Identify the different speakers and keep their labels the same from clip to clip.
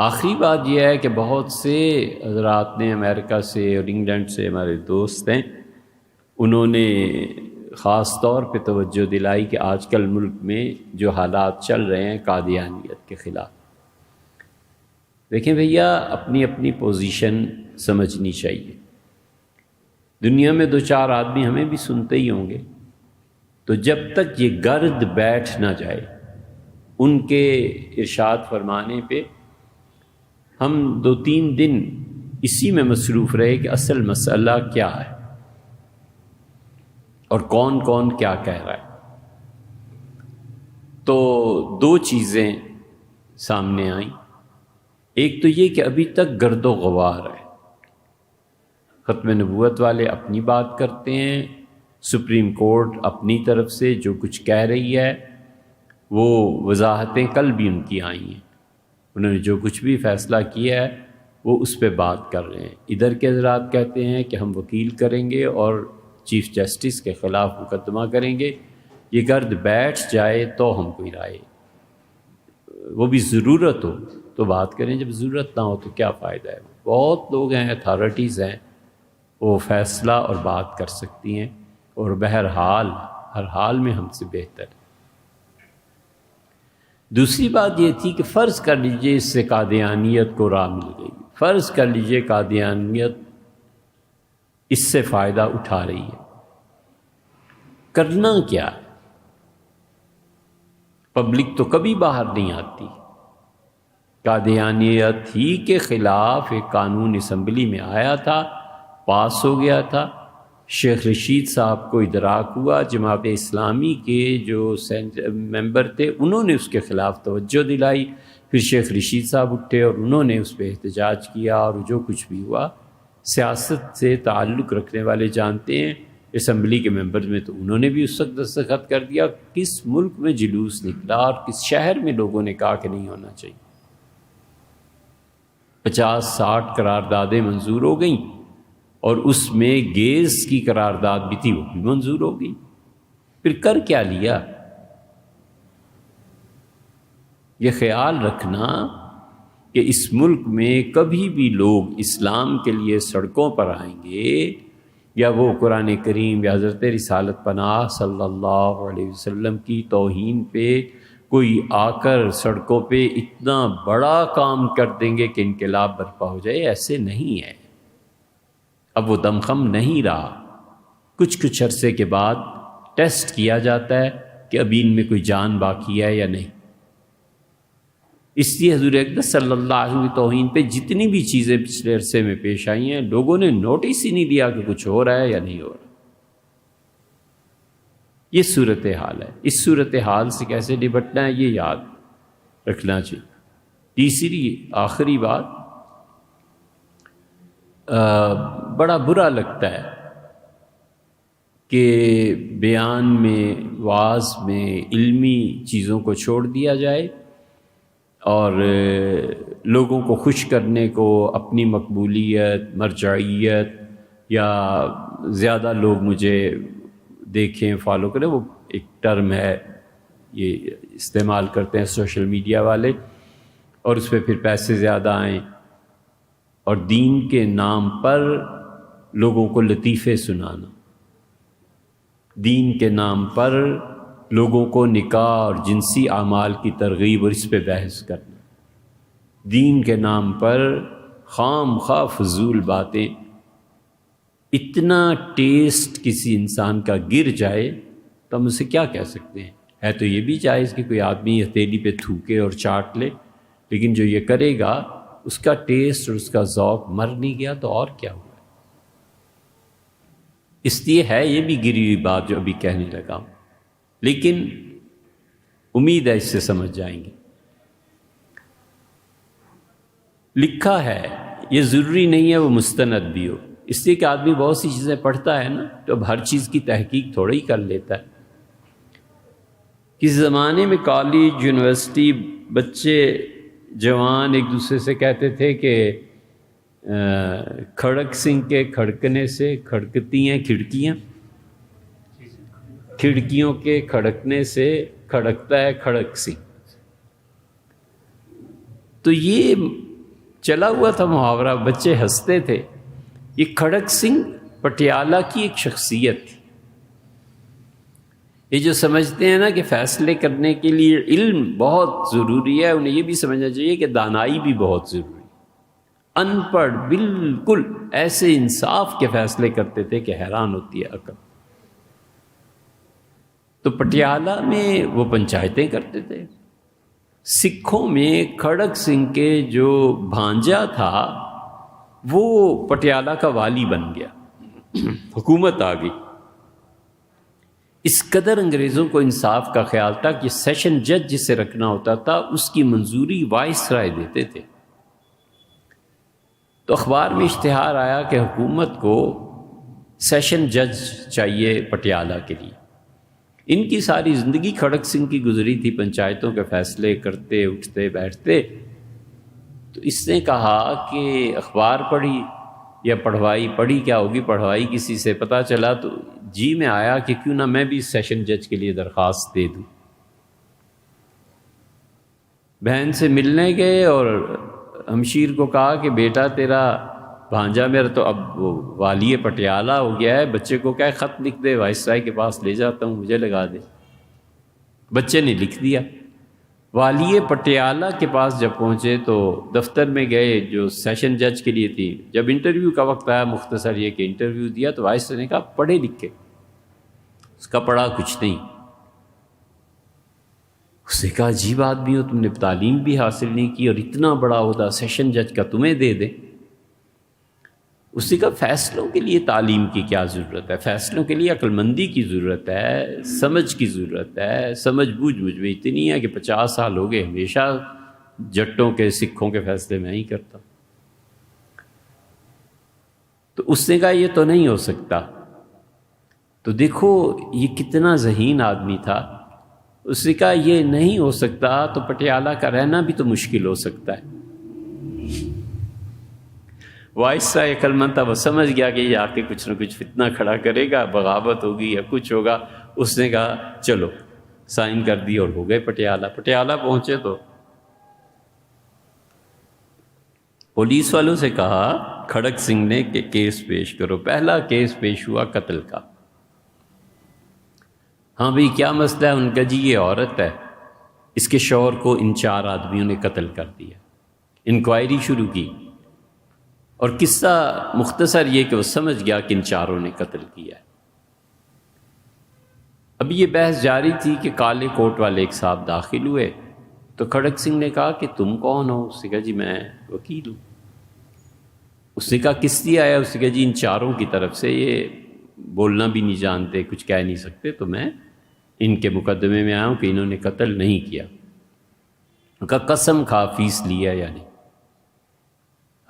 Speaker 1: آخری بات یہ ہے کہ بہت سے حضرات نے امریکہ سے اور انگلینڈ سے ہمارے دوست ہیں، انہوں نے خاص طور پہ توجہ دلائی کہ آج کل ملک میں جو حالات چل رہے ہیں قادیانیت کے خلاف۔ دیکھیں بھیا، اپنی اپنی پوزیشن سمجھنی چاہیے۔ دنیا میں 2-4 آدمی ہمیں بھی سنتے ہی ہوں گے، تو جب تک یہ گرد بیٹھ نہ جائے ان کے ارشاد فرمانے پہ، ہم 2-3 دن اسی میں مصروف رہے کہ اصل مسئلہ کیا ہے اور کون کون کیا کہہ رہا ہے۔ تو 2 چیزیں سامنے آئیں۔ ایک تو یہ کہ ابھی تک گرد و غبار ہے، ختم نبوت والے اپنی بات کرتے ہیں، سپریم کورٹ اپنی طرف سے جو کچھ کہہ رہی ہے وہ وضاحتیں کل بھی ان کی آئی ہیں، انہوں نے جو کچھ بھی فیصلہ کیا ہے وہ اس پہ بات کر رہے ہیں۔ ادھر کے حضرات کہتے ہیں کہ ہم وکیل کریں گے اور چیف جسٹس کے خلاف مقدمہ کریں گے، یہ گرد بیٹھ جائے تو ہم کوئی رائے، وہ بھی ضرورت ہو تو بات کریں، جب ضرورت نہ ہو تو کیا فائدہ ہے۔ بہت لوگ ہیں، اتھارٹیز ہیں، وہ فیصلہ اور بات کر سکتی ہیں، اور بہرحال ہر حال میں ہم سے بہتر ہے۔ دوسری بات یہ تھی کہ فرض کر لیجئے اس سے قادیانیت کو راہ مل گئی، فرض کر لیجئے قادیانیت اس سے فائدہ اٹھا رہی ہے، کرنا کیا ہے؟ پبلک تو کبھی باہر نہیں آتی۔ قادیانیت ہی کے خلاف ایک قانون اسمبلی میں آیا تھا، پاس ہو گیا تھا، شیخ رشید صاحب کو ادراک ہوا، جماعت اسلامی کے جو ممبر تھے انہوں نے اس کے خلاف توجہ دلائی، پھر شیخ رشید صاحب اٹھے اور انہوں نے اس پہ احتجاج کیا، اور جو کچھ بھی ہوا سیاست سے تعلق رکھنے والے جانتے ہیں، اسمبلی کے ممبرز میں تو انہوں نے بھی اس وقت دستخط کر دیا۔ کس ملک میں جلوس نکلا اور کس شہر میں لوگوں نے کہا کہ نہیں ہونا چاہیے۔ 50-60 قراردادیں منظور ہو گئیں، اور اس میں گیز کی قرارداد بھی تھی، وہ بھی منظور ہو گئی۔ پھر کر کیا لیا؟ یہ خیال رکھنا کہ اس ملک میں کبھی بھی لوگ اسلام کے لیے سڑکوں پر آئیں گے، یا وہ قرآن کریم یا حضرت رسالت پناہ صلی اللہ علیہ وسلم کی توہین پہ کوئی آ کر سڑکوں پہ اتنا بڑا کام کر دیں گے کہ انقلاب برپا ہو جائے، ایسے نہیں ہے۔ اب وہ دمخم نہیں رہا، کچھ عرصے کے بعد ٹیسٹ کیا جاتا ہے کہ ابھی ان میں کوئی جان باقی ہے یا نہیں۔ اس لیے حضور اقدس صلی اللہ علیہ وسلم کی توہین پہ جتنی بھی چیزیں پچھلے عرصے میں پیش آئی ہیں، لوگوں نے نوٹس ہی نہیں دیا کہ کچھ ہو رہا ہے یا نہیں ہو رہا۔ یہ صورتحال ہے، اس صورتحال سے کیسے نپٹنا ہے یہ یاد رکھنا چاہیے۔ تیسری آخری بات، بڑا برا لگتا ہے کہ بیان میں، وعظ میں علمی چیزوں کو چھوڑ دیا جائے، اور لوگوں کو خوش کرنے کو اپنی مقبولیت، مرجعیت، یا زیادہ لوگ مجھے دیکھیں، فالو کریں، وہ ایک ٹرم ہے یہ استعمال کرتے ہیں سوشل میڈیا والے، اور اس پہ پھر پیسے زیادہ آئیں، اور دین کے نام پر لوگوں کو لطیفے سنانا، دین کے نام پر لوگوں کو نکاح اور جنسی اعمال کی ترغیب اور اس پہ بحث کرنا، دین کے نام پر خام خواہ فضول باتیں۔ اتنا ٹیسٹ کسی انسان کا گر جائے تو ہم اسے کیا کہہ سکتے ہیں؟ ہے تو یہ بھی جائز کہ کوئی آدمی ہتھیلی پہ تھوکے اور چاٹ لے، لیکن جو یہ کرے گا اس کا ٹیسٹ اور اس کا ذوق مر نہیں گیا تو اور کیا ہوا؟ اس لیے ہے یہ بھی گری ہوئی بات جو ابھی کہنے لگا ہوں، لیکن امید ہے اس سے سمجھ جائیں گے۔ لکھا ہے، یہ ضروری نہیں ہے وہ مستند بھی ہو، اس لیے کہ آدمی بہت سی چیزیں پڑھتا ہے نا، تو اب ہر چیز کی تحقیق تھوڑا ہی کر لیتا ہے۔ کس زمانے میں کالج، یونیورسٹی، بچے جوان ایک دوسرے سے کہتے تھے کہ کھڑک سنگھ کے کھڑکنے سے کھڑکتی ہیں کھڑکیاں، کھڑکیوں کے کھڑکنے سے کھڑکتا ہے کھڑک سنگھ۔ تو یہ چلا ہوا تھا محاورہ، بچے ہنستے تھے. یہ کھڑک سنگھ پٹیالہ کی ایک شخصیت تھی. یہ جو سمجھتے ہیں نا کہ فیصلے کرنے کے لیے علم بہت ضروری ہے، انہیں یہ بھی سمجھنا چاہیے کہ دانائی بھی بہت ضروری ہے. ان پڑھ بالکل ایسے انصاف کے فیصلے کرتے تھے کہ حیران ہوتی ہے عقل. تو پٹیالہ میں وہ پنچایتیں کرتے تھے. سکھوں میں کھڑک سنگھ کے جو بھانجا تھا وہ پٹیالہ کا والی بن گیا. حکومت آ گئی. اس قدر انگریزوں کو انصاف کا خیال تھا کہ سیشن جج جسے رکھنا ہوتا تھا اس کی منظوری وائس رائے دیتے تھے. تو اخبار میں اشتہار آیا کہ حکومت کو سیشن جج چاہیے پٹیالہ کے لیے. ان کی ساری زندگی کھڑک سنگھ کی گزری تھی، پنچایتوں کے فیصلے کرتے اٹھتے بیٹھتے. تو اس نے کہا کہ اخبار پڑھی یا پڑھوائی، پڑھی کیا ہوگی، پڑھوائی کسی سے، پتہ چلا تو جی میں آیا کہ کیوں نہ میں بھی سیشن جج کے لیے درخواست دے دوں. بہن سے ملنے گئے اور ہمشیر کو کہا کہ بیٹا تیرا بھانجا میرا تو اب والی پٹیالہ ہو گیا ہے، بچے کو کیا خط لکھ دے، وائس رائے کے پاس لے جاتا ہوں، مجھے لگا دے. بچے نے لکھ دیا. والی پٹیالہ کے پاس جب پہنچے تو دفتر میں گئے جو سیشن جج کے لیے تھی. جب انٹرویو کا وقت آیا، مختصر یہ کہ انٹرویو دیا، تو وائس نے کہا پڑھے لکھے. اس کا پڑھا کچھ نہیں. اس نے کہا عجیب آدمی ہو، تم نے تعلیم بھی حاصل نہیں کی اور اتنا بڑا عہدہ سیشن جج کا تمہیں دے دے. اس نے کہا فیصلوں کے لیے تعلیم کی کیا ضرورت ہے، فیصلوں کے لیے عقل مندی کی ضرورت ہے، سمجھ کی ضرورت ہے. سمجھ بوجھ مجھ میں اتنی ہے کہ 50 سال ہو گئے ہمیشہ جٹوں کے سکھوں کے فیصلے میں ہی کرتا. تو اس نے کہا یہ تو نہیں ہو سکتا. تو دیکھو یہ کتنا ذہین آدمی تھا. اس نے کہا یہ نہیں ہو سکتا تو پٹیالہ کا رہنا بھی تو مشکل ہو سکتا ہے. وائس رائے عقل مند تھا، وہ سمجھ گیا کہ یہ آ کے کچھ نہ کچھ فتنہ کھڑا کرے گا، بغاوت ہوگی یا کچھ ہوگا. اس نے کہا چلو سائن کر دی اور ہو گئے پٹیالہ. پٹیالہ پہنچے تو پولیس والوں سے کہا کھڑک سنگھ نے کہ کیس پیش کرو. پہلا کیس پیش ہوا قتل کا. ہاں بھئی کیا مسئلہ ہے؟ ان کا جی یہ عورت ہے، اس کے شوہر کو ان 4 آدمیوں نے قتل کر دیا. انکوائری شروع کی اور قصہ مختصر یہ کہ وہ سمجھ گیا کہ ان 4 نے قتل کیا ہے. اب یہ بحث جاری تھی کہ کالے کوٹ والے ایک صاحب داخل ہوئے. تو کھڑک سنگھ نے کہا کہ تم کون ہو؟ اس نے کہا جی میں وکیل ہوں. اس نے کہا کس لیے آیا؟ اس نے کہا جی ان 4 کی طرف سے، یہ بولنا بھی نہیں جانتے، کچھ کہہ نہیں سکتے، تو میں ان کے مقدمے میں آیا ہوں کہ انہوں نے قتل نہیں کیا. ان کا قسم کھا فیس لیا یا نہیں؟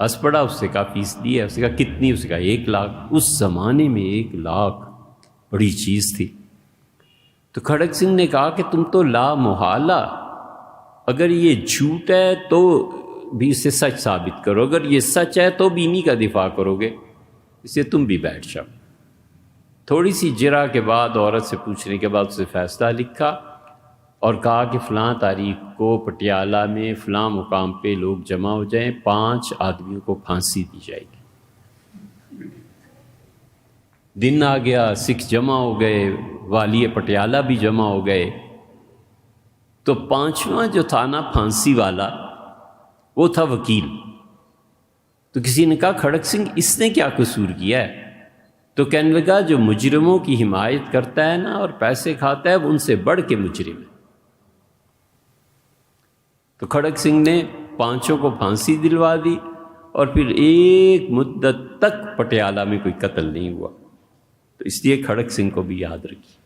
Speaker 1: ہنس پڑا. اس سے کہا فیس دی ہے. اس نے کہا کتنی؟ اس نے کہا 1 لاکھ. اس زمانے میں 1 لاکھ بڑی چیز تھی. تو کھڑک سنگھ نے کہا کہ تم تو لا محالہ، اگر یہ جھوٹ ہے تو بھی اسے سچ ثابت کرو، اگر یہ سچ ہے تو بھی انہی کا دفاع کرو گے، اس لیے تم بھی بیٹھ جاؤ. تھوڑی سی جرا کے بعد، عورت سے پوچھنے کے بعد اسے فیصلہ لکھا اور کہا کہ فلاں تاریخ کو پٹیالہ میں فلاں مقام پہ لوگ جمع ہو جائیں، 5 آدمیوں کو پھانسی دی جائے گی. دن آ گیا، سکھ جمع ہو گئے، والی پٹیالہ بھی جمع ہو گئے. تو 5واں جو تھا نا پھانسی والا، وہ تھا وکیل. تو کسی نے کہا کھڑک سنگھ اس نے کیا قصور کیا ہے؟ تو کہنے لگا جو مجرموں کی حمایت کرتا ہے نا اور پیسے کھاتا ہے وہ ان سے بڑھ کے مجرم ہے. تو کھڑک سنگھ نے 5 کو پھانسی دلوا دی اور پھر ایک مدت تک پٹیالہ میں کوئی قتل نہیں ہوا. تو اس لیے کھڑک سنگھ کو بھی یاد رکھیے.